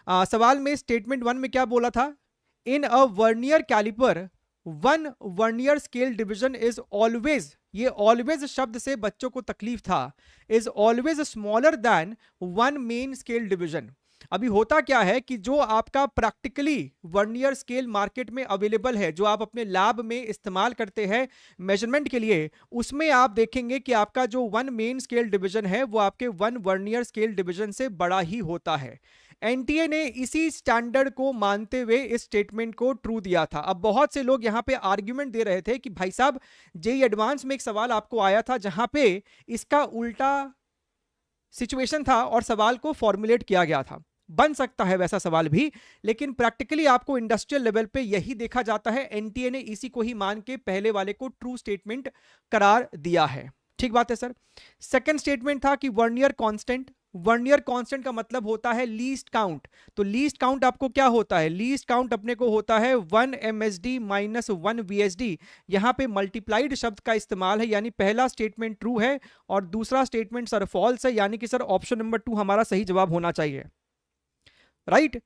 सवाल में स्टेटमेंट 1 में क्या बोला था? In a vernier calliper 1 vernier scale division is always, ये ऑलवेज शब्द से बच्चों को तकलीफ था, is always smaller than 1 main scale division. अभी होता क्या है कि जो आपका प्रैक्टिकली वर्नियर स्केल मार्केट में अवेलेबल है, जो आप अपने लैब में इस्तेमाल करते हैं मेजरमेंट के लिए, उसमें आप देखेंगे कि आपका जो 1 मेन स्केल डिवीजन है वो आपके 1 वर्नियर स्केल डिवीजन से बड़ा ही होता है। एनटीए ने इसी स्टैंडर्ड को मानते हुए इस स्टेटमेंट को ट्रू दिया था। अब बहुत से लोग यहां पे आर्ग्यूमेंट दे रहे थे कि भाई साहब, जेई एडवांस में एक सवाल आपको आया था जहां पे इसका उल्टा सिचुएशन था और सवाल को फॉर्मुलेट किया गया था। बन सकता है वैसा सवाल भी, लेकिन प्रैक्टिकली आपको इंडस्ट्रियल लेवल पे यही देखा जाता है। एनटीए ने इसी को ही मान के पहले वाले को ट्रू स्टेटमेंट करार दिया है। ठीक बात है सर। सेकंड स्टेटमेंट था कि वर्नियर कांस्टेंट, वर्नियर कांस्टेंट का मतलब होता है लीस्ट काउंट। तो लीस्ट काउंट आपको क्या होता है? लीस्ट काउंट अपने को होता है 1 एमएसडी माइनस 1 वीएसडी। यहां पे मल्टीप्लाइड शब्द का इस्तेमाल है, यानी पहला स्टेटमेंट ट्रू है और दूसरा स्टेटमेंट सर फॉल्स है, यानी कि सर ऑप्शन नंबर 2 हमारा सही जवाब होना चाहिए। राइट